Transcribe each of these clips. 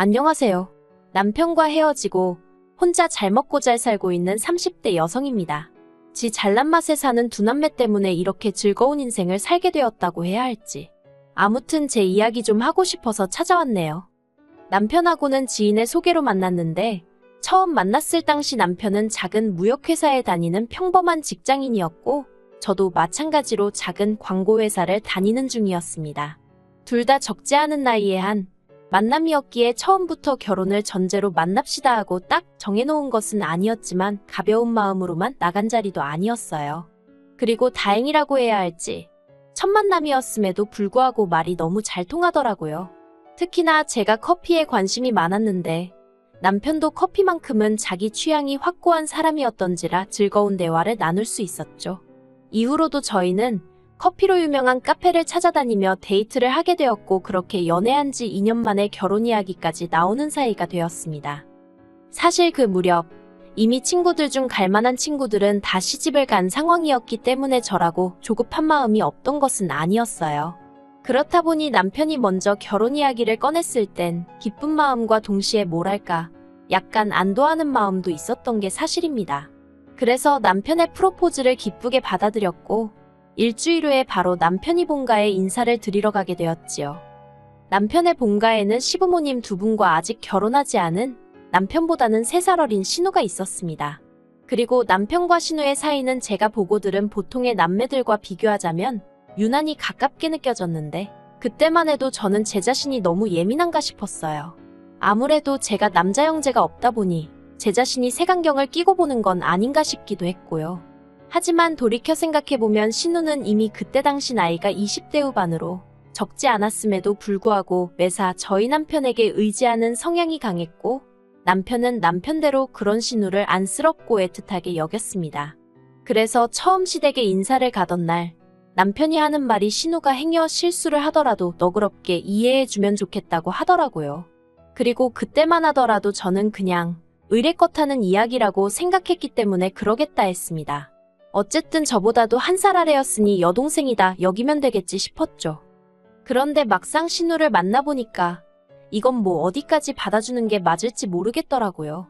안녕하세요. 남편과 헤어지고 혼자 잘 먹고 잘 살고 있는 30대 여성입니다. 지 잘난 맛에 사는 두 남매 때문에 이렇게 즐거운 인생을 살게 되었다고 해야 할지. 아무튼 제 이야기 좀 하고 싶어서 찾아왔네요. 남편하고는 지인의 소개로 만났는데 처음 만났을 당시 남편은 작은 무역회사에 다니는 평범한 직장인이었고 저도 마찬가지로 작은 광고회사를 다니는 중이었습니다. 둘 다 적지 않은 나이에 한 만남이었기에 처음부터 결혼을 전제로 만납시다 하고 딱 정해놓은 것은 아니었지만 가벼운 마음으로만 나간 자리도 아니었어요. 그리고 다행이라고 해야 할지 첫 만남이었음에도 불구하고 말이 너무 잘 통하더라고요. 특히나 제가 커피에 관심이 많았는데 남편도 커피만큼은 자기 취향이 확고한 사람이었던지라 즐거운 대화를 나눌 수 있었죠. 이후로도 저희는 커피로 유명한 카페를 찾아다니며 데이트를 하게 되었고 그렇게 연애한 지 2년 만에 결혼 이야기까지 나오는 사이가 되었습니다. 사실 그 무렵 이미 친구들 중 갈만한 친구들은 다 시집을 간 상황이었기 때문에 저라고 조급한 마음이 없던 것은 아니었어요. 그렇다 보니 남편이 먼저 결혼 이야기를 꺼냈을 땐 기쁜 마음과 동시에 뭐랄까 약간 안도하는 마음도 있었던 게 사실입니다. 그래서 남편의 프로포즈를 기쁘게 받아들였고 일주일 후에 바로 남편이 본가에 인사를 드리러 가게 되었지요. 남편의 본가에는 시부모님 두 분과 아직 결혼하지 않은 남편보다는 3살 어린 신우가 있었습니다. 그리고 남편과 신우의 사이는 제가 보고 들은 보통의 남매들과 비교하자면 유난히 가깝게 느껴졌는데 그때만 해도 저는 제 자신이 너무 예민한가 싶었어요. 아무래도 제가 남자 형제가 없다 보니 제 자신이 색안경을 끼고 보는 건 아닌가 싶기도 했고요. 하지만 돌이켜 생각해보면 신우는 이미 그때 당시 나이가 20대 후반으로 적지 않았음에도 불구하고 매사 저희 남편에게 의지하는 성향이 강했고 남편은 남편대로 그런 신우를 안쓰럽고 애틋하게 여겼습니다. 그래서 처음 시댁에 인사를 가던 날 남편이 하는 말이 신우가 행여 실수를 하더라도 너그럽게 이해해주면 좋겠다고 하더라고요. 그리고 그때만 하더라도 저는 그냥 의례껏 하는 이야기라고 생각했기 때문에 그러겠다 했습니다. 어쨌든 저보다도 1살 아래였으니 여동생이다 여기면 되겠지 싶었죠. 그런데 막상 신우를 만나보니까 이건 뭐 어디까지 받아주는 게 맞을지 모르겠더라고요.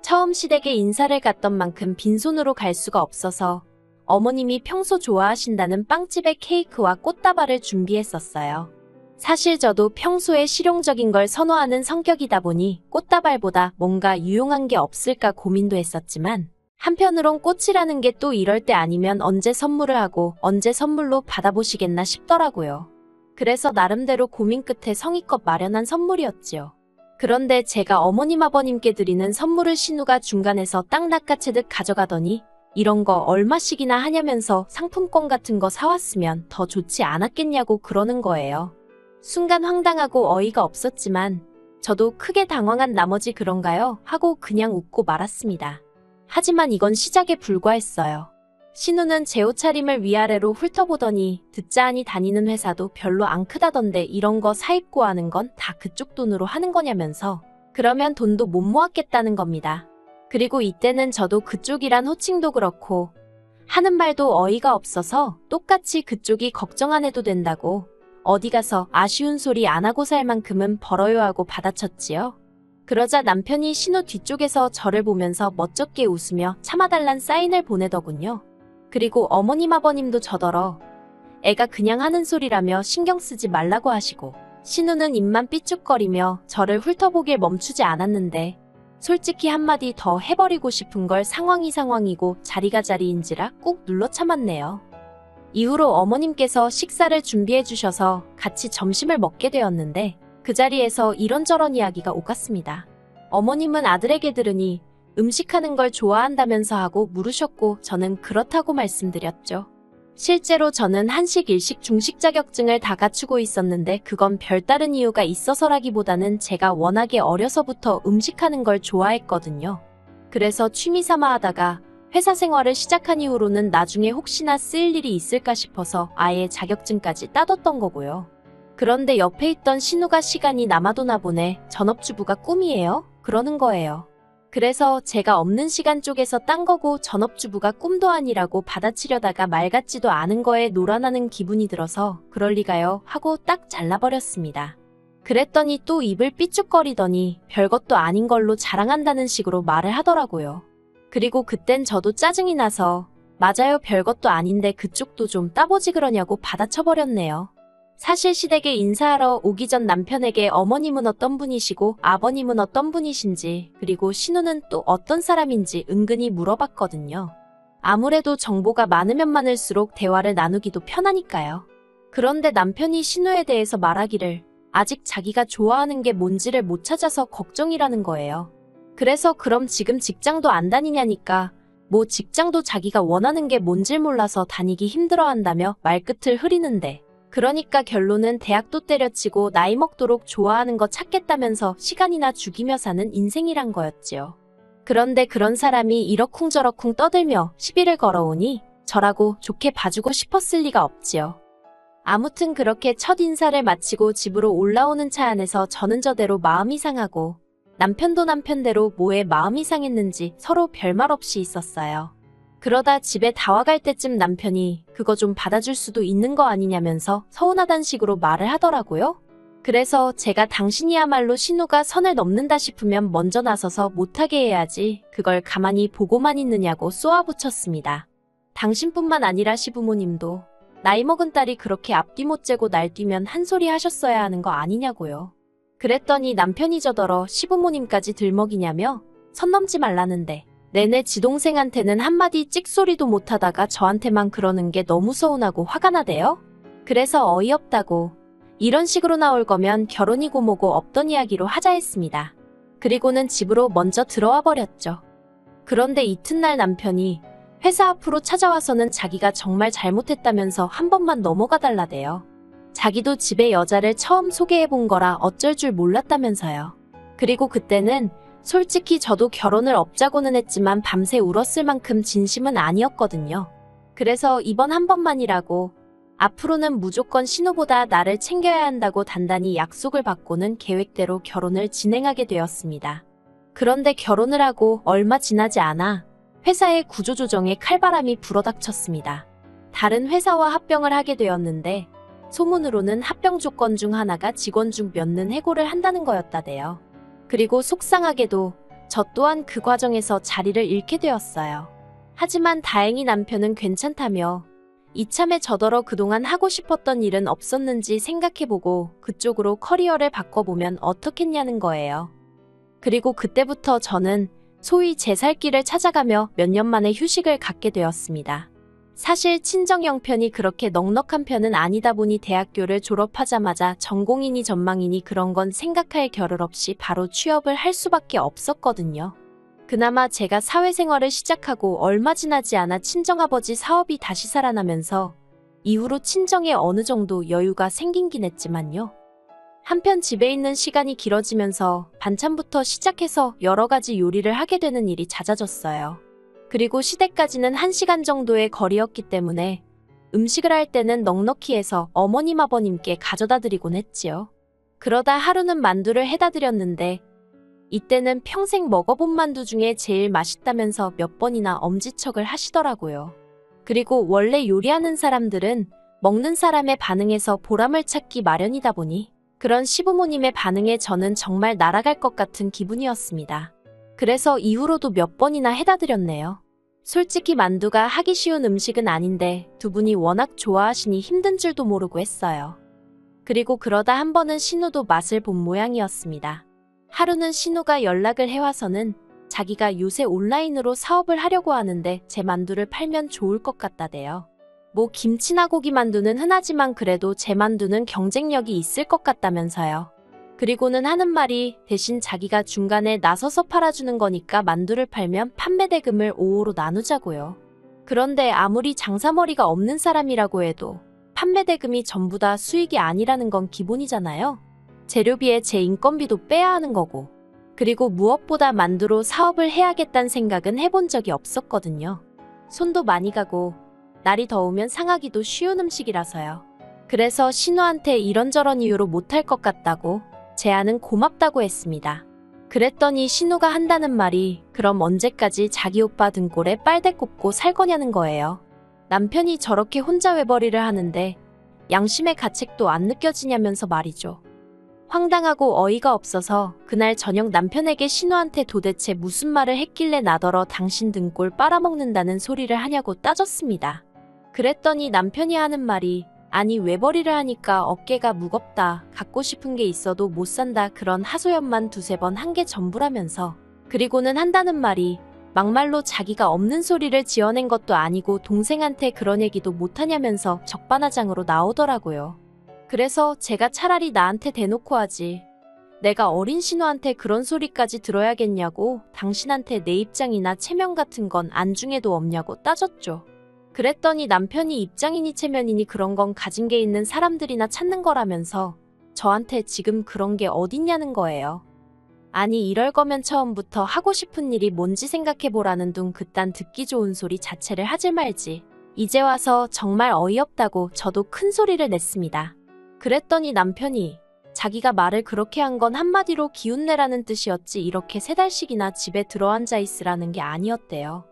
처음 시댁에 인사를 갔던 만큼 빈손으로 갈 수가 없어서 어머님이 평소 좋아하신다는 빵집에 케이크와 꽃다발을 준비했었어요. 사실 저도 평소에 실용적인 걸 선호하는 성격이다 보니 꽃다발보다 뭔가 유용한 게 없을까 고민도 했었지만 한편으론 꽃이라는 게 또 이럴 때 아니면 언제 선물을 하고 언제 선물로 받아보시겠나 싶더라고요. 그래서 나름대로 고민 끝에 성의껏 마련한 선물이었지요. 그런데 제가 어머님 아버님께 드리는 선물을 신우가 중간에서 땅 낚아채듯 가져가더니 이런 거 얼마씩이나 하냐면서 상품권 같은 거 사왔으면 더 좋지 않았겠냐고 그러는 거예요. 순간 황당하고 어이가 없었지만 저도 크게 당황한 나머지 그런가요? 하고 그냥 웃고 말았습니다. 하지만 이건 시작에 불과했어요. 신우는 제 옷차림을 위아래로 훑어보더니 듣자하니 다니는 회사도 별로 안 크다던데 이런 거 사입고 하는 건 다 그쪽 돈으로 하는 거냐면서 그러면 돈도 못 모았겠다는 겁니다. 그리고 이때는 저도 그쪽이란 호칭도 그렇고 하는 말도 어이가 없어서 똑같이 그쪽이 걱정 안 해도 된다고 어디 가서 아쉬운 소리 안 하고 살 만큼은 벌어요 하고 받아쳤지요. 그러자 남편이 신우 뒤쪽에서 저를 보면서 멋쩍게 웃으며 참아달란 사인을 보내더군요. 그리고 어머님 아버님도 저더러 애가 그냥 하는 소리라며 신경 쓰지 말라고 하시고 신우는 입만 삐죽거리며 저를 훑어보길 멈추지 않았는데 솔직히 한마디 더 해버리고 싶은 걸 상황이고 자리가 자리인지라 꾹 눌러 참았네요. 이후로 어머님께서 식사를 준비해 주셔서 같이 점심을 먹게 되었는데 그 자리에서 이런저런 이야기가 오갔습니다. 어머님은 아들에게 들으니 음식하는 걸 좋아한다면서 하고 물으셨고 저는 그렇다고 말씀드렸죠. 실제로 저는 한식, 일식, 중식 자격증을 다 갖추고 있었는데 그건 별다른 이유가 있어서라기보다는 제가 워낙에 어려서부터 음식하는 걸 좋아했거든요. 그래서 취미삼아 하다가 회사 생활을 시작한 이후로는 나중에 혹시나 쓰일 일이 있을까 싶어서 아예 자격증까지 따뒀던 거고요. 그런데 옆에 있던 신우가 시간이 남아도나 보네. 전업주부가 꿈이에요? 그러는 거예요. 그래서 제가 없는 시간 쪽에서 딴 거고 전업주부가 꿈도 아니라고 받아치려다가 말 같지도 않은 거에 놀아나는 기분이 들어서 그럴 리가요 하고 딱 잘라버렸습니다. 그랬더니 또 입을 삐죽거리더니 별것도 아닌 걸로 자랑한다는 식으로 말을 하더라고요. 그리고 그땐 저도 짜증이 나서 맞아요, 별것도 아닌데 그쪽도 좀 따보지 그러냐고 받아쳐버렸네요. 사실 시댁에 인사하러 오기 전 남편에게 어머님은 어떤 분이시고 아버님은 어떤 분이신지, 그리고 신우는 또 어떤 사람인지 은근히 물어봤거든요. 아무래도 정보가 많으면 많을수록 대화를 나누기도 편하니까요. 그런데 남편이 신우에 대해서 말하기를 아직 자기가 좋아하는 게 뭔지를 못 찾아서 걱정이라는 거예요. 그래서 그럼 지금 직장도 안 다니냐니까 뭐 직장도 자기가 원하는 게 뭔지 몰라서 다니기 힘들어한다며 말끝을 흐리는데, 그러니까 결론은 대학도 때려치고 나이 먹도록 좋아하는 거 찾겠다면서 시간이나 죽이며 사는 인생이란 거였지요. 그런데 그런 사람이 이러쿵저러쿵 떠들며 시비를 걸어오니 저라고 좋게 봐주고 싶었을 리가 없지요. 아무튼 그렇게 첫 인사를 마치고 집으로 올라오는 차 안에서 저는 저대로 마음이 상하고 남편도 남편대로 뭐에 마음이 상했는지 서로 별말 없이 있었어요. 그러다 집에 다 와갈 때쯤 남편이 그거 좀 받아줄 수도 있는 거 아니냐면서 서운하단 식으로 말을 하더라고요. 그래서 제가 당신이야말로 신우가 선을 넘는다 싶으면 먼저 나서서 못하게 해야지 그걸 가만히 보고만 있느냐고 쏘아붙였습니다. 당신뿐만 아니라 시부모님도 나이 먹은 딸이 그렇게 앞뒤 못 재고 날뛰면 한 소리 하셨어야 하는 거 아니냐고요. 그랬더니 남편이 저더러 시부모님까지 들먹이냐며 선 넘지 말라는데 내내 지동생한테는 한마디 찍소리도 못하다가 저한테만 그러는 게 너무 서운하고 화가 나대요. 그래서 어이없다고 이런 식으로 나올 거면 결혼이고 뭐고 없던 이야기로 하자 했습니다. 그리고는 집으로 먼저 들어와 버렸죠. 그런데 이튿날 남편이 회사 앞으로 찾아와서는 자기가 정말 잘못했다면서 한 번만 넘어가 달라대요. 자기도 집에 여자를 처음 소개해본 거라 어쩔 줄 몰랐다면서요. 그리고 그때는 솔직히 저도 결혼을 업자고는 했지만 밤새 울었을 만큼 진심은 아니었거든요. 그래서 이번 한 번만이라고 앞으로는 무조건 신우보다 나를 챙겨야 한다고 단단히 약속을 받고는 계획대로 결혼을 진행하게 되었습니다. 그런데 결혼을 하고 얼마 지나지 않아 회사의 구조조정에 칼바람이 불어닥쳤습니다. 다른 회사와 합병을 하게 되었는데 소문으로는 합병 조건 중 하나가 직원 중 몇 는 해고를 한다는 거였다대요. 그리고 속상하게도 저 또한 그 과정에서 자리를 잃게 되었어요. 하지만 다행히 남편은 괜찮다며 이참에 저더러 그동안 하고 싶었던 일은 없었는지 생각해보고 그쪽으로 커리어를 바꿔보면 어떻겠냐는 거예요. 그리고 그때부터 저는 소위 제 살 길을 찾아가며 몇 년 만에 휴식을 갖게 되었습니다. 사실 친정 형편이 그렇게 넉넉한 편은 아니다 보니 대학교를 졸업하자마자 전공이니 전망이니 그런 건 생각할 겨를 없이 바로 취업을 할 수밖에 없었거든요. 그나마 제가 사회생활을 시작하고 얼마 지나지 않아 친정아버지 사업이 다시 살아나면서 이후로 친정에 어느 정도 여유가 생긴긴 했지만요. 한편 집에 있는 시간이 길어지면서 반찬부터 시작해서 여러 가지 요리를 하게 되는 일이 잦아졌어요. 그리고 시댁까지는 1시간 정도의 거리였기 때문에 음식을 할 때는 넉넉히 해서 어머님 아버님께 가져다 드리곤 했지요. 그러다 하루는 만두를 해다 드렸는데 이때는 평생 먹어본 만두 중에 제일 맛있다면서 몇 번이나 엄지척을 하시더라고요. 그리고 원래 요리하는 사람들은 먹는 사람의 반응에서 보람을 찾기 마련이다 보니 그런 시부모님의 반응에 저는 정말 날아갈 것 같은 기분이었습니다. 그래서 이후로도 몇 번이나 해다 드렸네요. 솔직히 만두가 하기 쉬운 음식은 아닌데 두 분이 워낙 좋아하시니 힘든 줄도 모르고 했어요. 그리고 그러다 한 번은 신우도 맛을 본 모양이었습니다. 하루는 신우가 연락을 해와서는 자기가 요새 온라인으로 사업을 하려고 하는데 제 만두를 팔면 좋을 것 같다대요. 뭐 김치나 고기 만두는 흔하지만 그래도 제 만두는 경쟁력이 있을 것 같다면서요. 그리고는 하는 말이 대신 자기가 중간에 나서서 팔아주는 거니까 만두를 팔면 판매 대금을 5호로 나누자고요. 그런데 아무리 장사머리가 없는 사람이라고 해도 판매 대금이 전부 다 수익이 아니라는 건 기본이잖아요. 재료비에 제 인건비도 빼야 하는 거고. 그리고 무엇보다 만두로 사업을 해야겠다는 생각은 해본 적이 없었거든요. 손도 많이 가고 날이 더우면 상하기도 쉬운 음식이라서요. 그래서 신우한테 이런저런 이유로 못할 것 같다고 제안은 고맙다고 했습니다. 그랬더니 신우가 한다는 말이 그럼 언제까지 자기 오빠 등골에 빨대 꼽고 살 거냐는 거예요. 남편이 저렇게 혼자 외벌이를 하는데 양심의 가책도 안 느껴지냐면서 말이죠. 황당하고 어이가 없어서 그날 저녁 남편에게 신우한테 도대체 무슨 말을 했길래 나더러 당신 등골 빨아먹는다는 소리를 하냐고 따졌습니다. 그랬더니 남편이 하는 말이 아니 외벌이를 하니까 어깨가 무겁다. 갖고 싶은 게 있어도 못 산다. 그런 하소연만 두세 번 한 게 전부라면서 그리고는 한다는 말이 막말로 자기가 없는 소리를 지어낸 것도 아니고 동생한테 그런 얘기도 못하냐면서 적반하장으로 나오더라고요. 그래서 제가 차라리 나한테 대놓고 하지. 내가 어린 신우한테 그런 소리까지 들어야겠냐고 당신한테 내 입장이나 체면 같은 건 안중에도 없냐고 따졌죠. 그랬더니 남편이 입장이니 체면이니 그런 건 가진 게 있는 사람들이나 찾는 거라면서 저한테 지금 그런 게 어딨냐는 거예요. 아니 이럴 거면 처음부터 하고 싶은 일이 뭔지 생각해보라는 둥 그딴 듣기 좋은 소리 자체를 하질 말지. 이제 와서 정말 어이없다고 저도 큰 소리를 냈습니다. 그랬더니 남편이 자기가 말을 그렇게 한 건 한마디로 기운내라는 뜻이었지 이렇게 3달씩이나 집에 들어앉아 있으라는 게 아니었대요.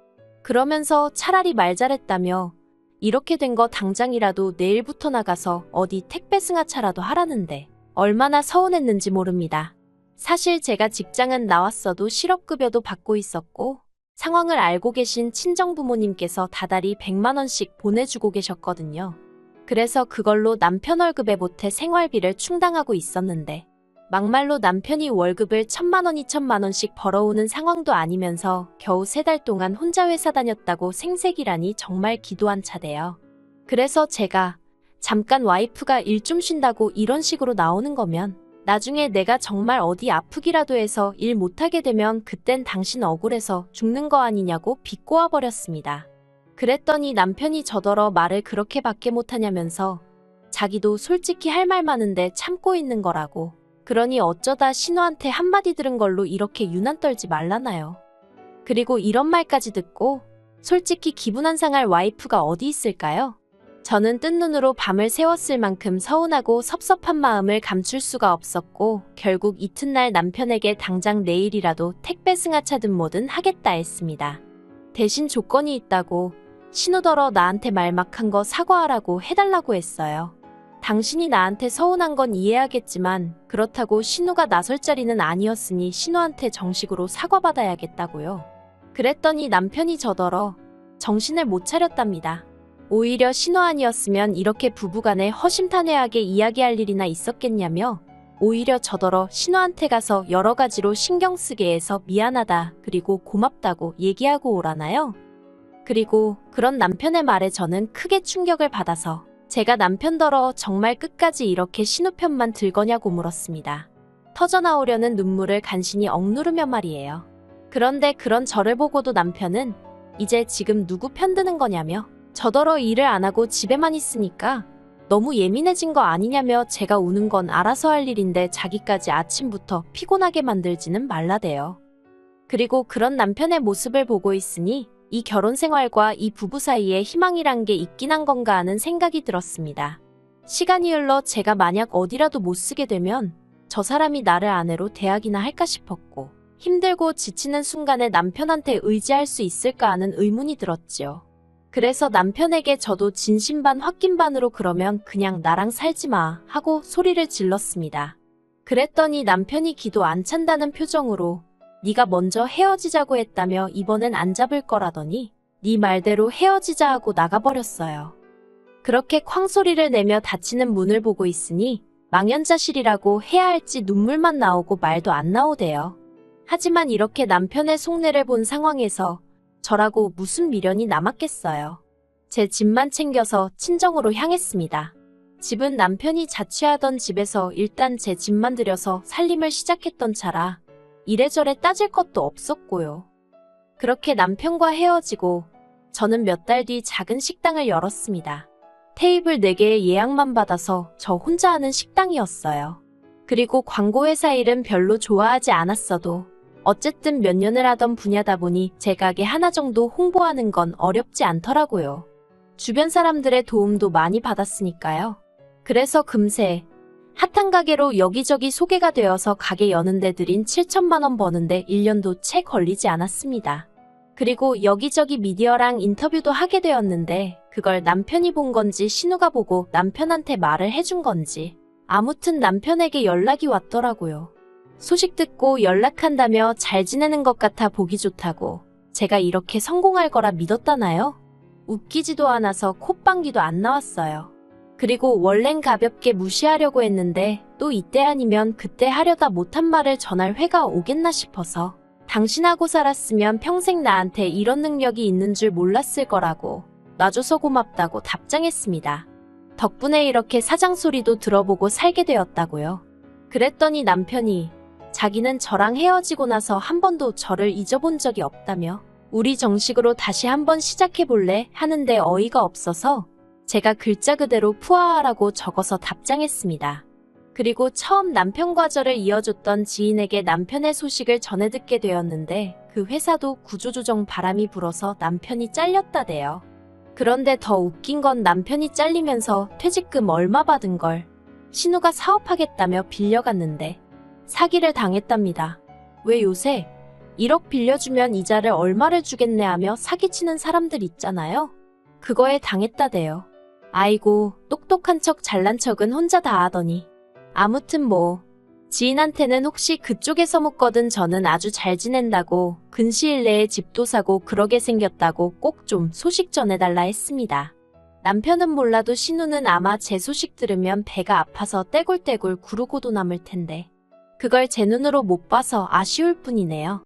그러면서 차라리 말 잘했다며 이렇게 된 거 당장이라도 내일부터 나가서 어디 택배 승하차라도 하라는데 얼마나 서운했는지 모릅니다. 사실 제가 직장은 나왔어도 실업급여도 받고 있었고 상황을 알고 계신 친정부모님께서 다달이 100만 원씩 보내주고 계셨거든요. 그래서 그걸로 남편 월급에 보태 생활비를 충당하고 있었는데 막말로 남편이 월급을 1,000만 원, 2,000만 원씩 벌어오는 상황도 아니면서 겨우 3달 동안 혼자 회사 다녔다고 생색이라니 정말 기도한 차대요. 그래서 제가 잠깐 와이프가 일 좀 쉰다고 이런 식으로 나오는 거면 나중에 내가 정말 어디 아프기라도 해서 일 못하게 되면 그땐 당신 억울해서 죽는 거 아니냐고 비꼬아 버렸습니다. 그랬더니 남편이 저더러 말을 그렇게밖에 못하냐면서 자기도 솔직히 할 말 많은데 참고 있는 거라고. 그러니 어쩌다 신우한테 한마디 들은 걸로 이렇게 유난 떨지 말라나요. 그리고 이런 말까지 듣고 솔직히 기분 안 상할 와이프가 어디 있을까요? 저는 뜬 눈으로 밤을 새웠을 만큼 서운하고 섭섭한 마음을 감출 수가 없었고 결국 이튿날 남편에게 당장 내일이라도 택배 승하차든 뭐든 하겠다 했습니다. 대신 조건이 있다고 신우더러 나한테 말 막 한 거 사과하라고 해달라고 했어요. 당신이 나한테 서운한 건 이해하겠지만 그렇다고 신우가 나설 자리는 아니었으니 신우한테 정식으로 사과받아야겠다고요. 그랬더니 남편이 저더러 정신을 못 차렸답니다. 오히려 신우 아니었으면 이렇게 부부간에 허심탄회하게 이야기할 일이나 있었겠냐며 오히려 저더러 신우한테 가서 여러 가지로 신경 쓰게 해서 미안하다 그리고 고맙다고 얘기하고 오라나요? 그리고 그런 남편의 말에 저는 크게 충격을 받아서 제가 남편더러 정말 끝까지 이렇게 신우 편만 들거냐고 물었습니다. 터져나오려는 눈물을 간신히 억누르며 말이에요. 그런데 그런 저를 보고도 남편은 이제 지금 누구 편드는 거냐며 저더러 일을 안 하고 집에만 있으니까 너무 예민해진 거 아니냐며 제가 우는 건 알아서 할 일인데 자기까지 아침부터 피곤하게 만들지는 말라대요. 그리고 그런 남편의 모습을 보고 있으니 이 결혼 생활과 이 부부 사이에 희망이란 게 있긴 한 건가 하는 생각이 들었습니다. 시간이 흘러 제가 만약 어디라도 못 쓰게 되면 저 사람이 나를 아내로 대하기나 할까 싶었고 힘들고 지치는 순간에 남편한테 의지할 수 있을까 하는 의문이 들었지요. 그래서 남편에게 저도 진심반 홧김반으로 그러면 그냥 나랑 살지 마 하고 소리를 질렀습니다. 그랬더니 남편이 기도 안 찬다는 표정으로 네가 먼저 헤어지자고 했다며 이번엔 안 잡을 거라더니 네 말대로 헤어지자 하고 나가버렸어요. 그렇게 쾅소리를 내며 닫히는 문을 보고 있으니 망연자실이라고 해야 할지 눈물만 나오고 말도 안 나오대요. 하지만 이렇게 남편의 속내를 본 상황에서 저라고 무슨 미련이 남았겠어요. 제 집만 챙겨서 친정으로 향했습니다. 집은 남편이 자취하던 집에서 일단 제 집만 들여서 살림을 시작했던 차라 이래저래 따질 것도 없었고요. 그렇게 남편과 헤어지고 저는 몇 달 뒤 작은 식당을 열었습니다. 테이블 4개의 예약만 받아서 저 혼자 하는 식당이었어요. 그리고 광고회사 일은 별로 좋아하지 않았어도 어쨌든 몇 년을 하던 분야다 보니 제 가게 하나 정도 홍보하는 건 어렵지 않더라고요. 주변 사람들의 도움도 많이 받았으니까요. 그래서 금세 핫한 가게로 여기저기 소개가 되어서 가게 여는데 들인 7천만 원 버는데 1년도 채 걸리지 않았습니다. 그리고 여기저기 미디어랑 인터뷰도 하게 되었는데 그걸 남편이 본 건지 신우가 보고 남편한테 말을 해준 건지 아무튼 남편에게 연락이 왔더라고요. 소식 듣고 연락한다며 잘 지내는 것 같아 보기 좋다고. 제가 이렇게 성공할 거라 믿었다나요? 웃기지도 않아서 콧방귀도 안 나왔어요. 그리고 원래는 가볍게 무시하려고 했는데 또 이때 아니면 그때 하려다 못한 말을 전할 회가 오겠나 싶어서 당신하고 살았으면 평생 나한테 이런 능력이 있는 줄 몰랐을 거라고 놔줘서 고맙다고 답장했습니다. 덕분에 이렇게 사장 소리도 들어보고 살게 되었다고요. 그랬더니 남편이 자기는 저랑 헤어지고 나서 한 번도 저를 잊어본 적이 없다며 우리 정식으로 다시 한번 시작해볼래 하는데 어이가 없어서 제가 글자 그대로 푸아하라고 적어서 답장했습니다. 그리고 처음 남편과 저를 이어줬던 지인에게 남편의 소식을 전해 듣게 되었는데 그 회사도 구조조정 바람이 불어서 남편이 잘렸다대요. 그런데 더 웃긴 건 남편이 잘리면서 퇴직금 얼마 받은 걸 신우가 사업하겠다며 빌려갔는데 사기를 당했답니다. 왜 요새 1억 빌려주면 이자를 얼마를 주겠네 하며 사기치는 사람들 있잖아요. 그거에 당했다대요. 아이고 똑똑한 척 잘난 척은 혼자 다 하더니. 아무튼 뭐 지인한테는 혹시 그쪽에서 묻거든 저는 아주 잘 지낸다고 근시일 내에 집도 사고 그러게 생겼다고 꼭 좀 소식 전해달라 했습니다. 남편은 몰라도 신우는 아마 제 소식 들으면 배가 아파서 떼굴떼굴 구르고도 남을 텐데 그걸 제 눈으로 못 봐서 아쉬울 뿐이네요.